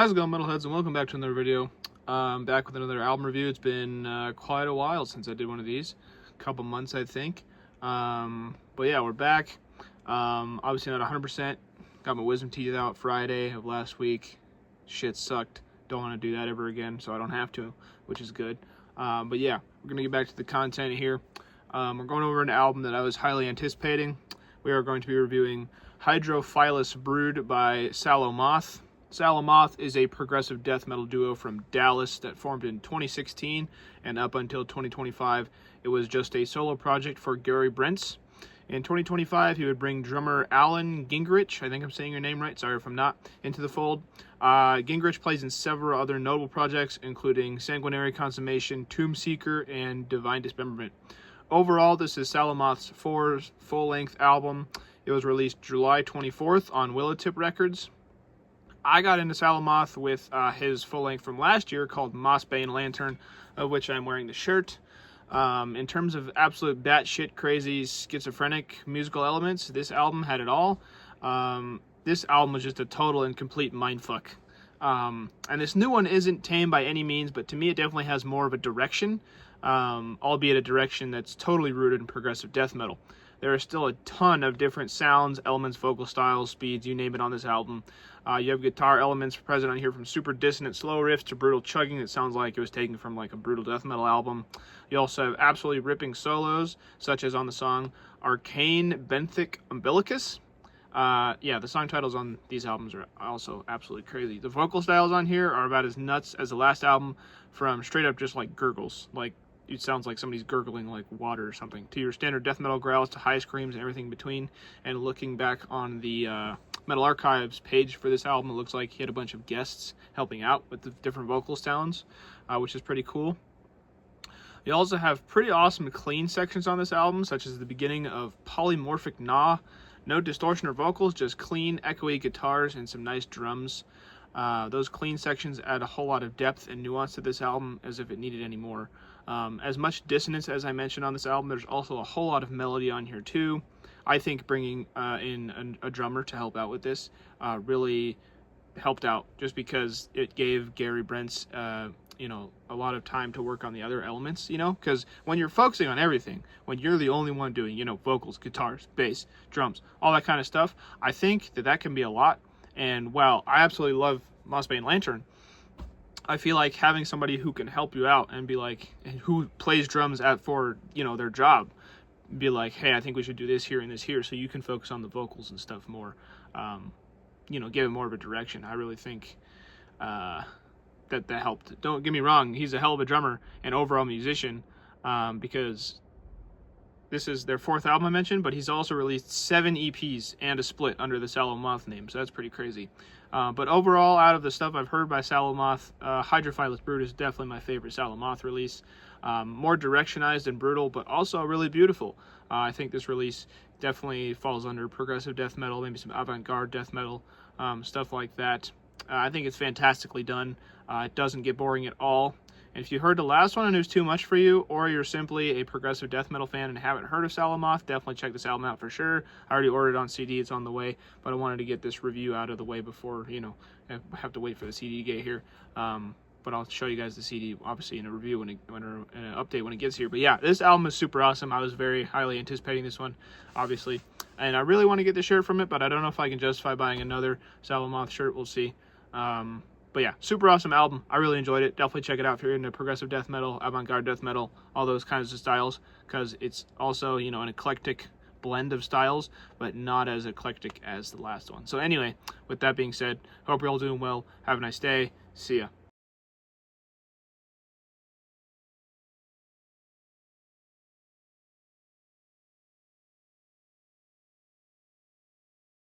How's it going, metalheads, and welcome back to another video. Back with another album review. It's been quite a while since I did one of these. A couple months, I think. But yeah, we're back. Obviously not 100%. Got my wisdom teeth out Friday of last week. Shit sucked. Don't want to do that ever again, so I don't have to, which is good. But yeah, we're going to get back to the content here. We're going over an album that I was highly anticipating. We are going to be reviewing Hydrophilous Brood by Sallow, Moth. Sallow Moth is a progressive death metal duo from Dallas that formed in 2016, and up until 2025, it was just a solo project for Gary Brentz. In 2025, he would bring drummer Alan Gingrich, I think I'm saying your name right, sorry if I'm not, into the fold. Gingrich plays in several other notable projects, including Sanguinary Consummation, Tomb Seeker, and Divine Dismemberment. Overall, this is Sallow Moth's fourth full-length album. It was released July 24th on Willowtip Records. I got into Sallow Moth with his full-length from last year called Mothbane Lantern, of which I'm wearing the shirt. In terms of absolute batshit crazy schizophrenic musical elements, this album had it all. This album was just a total and complete mindfuck. And this new one isn't tame by any means, but to me it definitely has more of a direction, albeit a direction that's totally rooted in progressive death metal. There are still a ton of different sounds, elements, vocal styles, speeds, you name it on this album. You have guitar elements present on here from super dissonant slow riffs to brutal chugging that sounds like it was taken from like a brutal death metal album. You also have absolutely ripping solos, such as on the song Arcane Benthic Umbilicus. Yeah, the song titles on these albums are also absolutely crazy. The vocal styles on here are about as nuts as the last album, from straight up just like gurgles. Like, it sounds like somebody's gurgling like water or something, to your standard death metal growls, to high screams and everything in between. And looking back on the Metal Archives page for this album, it looks like he had a bunch of guests helping out with the different vocal sounds, which is pretty cool. You also have pretty awesome clean sections on this album, such as the beginning of Polymorphic Gnaw. No distortion or vocals, just clean, echoey guitars and some nice drums. Those clean sections add a whole lot of depth and nuance to this album, as if it needed any more. As much dissonance as I mentioned on this album, there's also a whole lot of melody on here too. I think bringing in a drummer to help out with this really helped out, just because it gave Gary Brentz a lot of time to work on the other elements, because when you're focusing on everything, when you're the only one doing, vocals, guitars, bass, drums, all that kind of stuff, I think that can be a lot. And while I absolutely love Mothbane Lantern, I feel like having somebody who can help you out and be like, who plays drums for their job, be like, hey, I think we should do this here and this here, so you can focus on the vocals and stuff more, give it more of a direction. I really think that helped. Don't get me wrong, he's a hell of a drummer and overall musician, because this is their fourth album I mentioned, but he's also released 7 EPs and a split under the Sallow Moth name, so that's pretty crazy. But overall, out of the stuff I've heard by Sallow Moth, Hydrophilous Brood is definitely my favorite Sallow Moth release. More directionized and brutal, but also really beautiful. I think this release definitely falls under progressive death metal, maybe some avant-garde death metal, stuff like that. I think it's fantastically done. It doesn't get boring at all. And if you heard the last one and it was too much for you, or you're simply a progressive death metal fan and haven't heard of Sallow Moth, definitely check this album out for sure. I already ordered it on CD, it's on the way, but I wanted to get this review out of the way before, I have to wait for the CD to get here. But I'll show you guys the CD, obviously, in a review, in an update when it gets here. But yeah, this album is super awesome. I was very highly anticipating this one, obviously. And I really want to get the shirt from it, but I don't know if I can justify buying another Sallow Moth shirt. We'll see. But yeah, super awesome album. I really enjoyed it. Definitely check it out if you're into progressive death metal, avant-garde death metal, all those kinds of styles, because it's also, an eclectic blend of styles, but not as eclectic as the last one. So anyway, with that being said, hope you're all doing well. Have a nice day. See ya.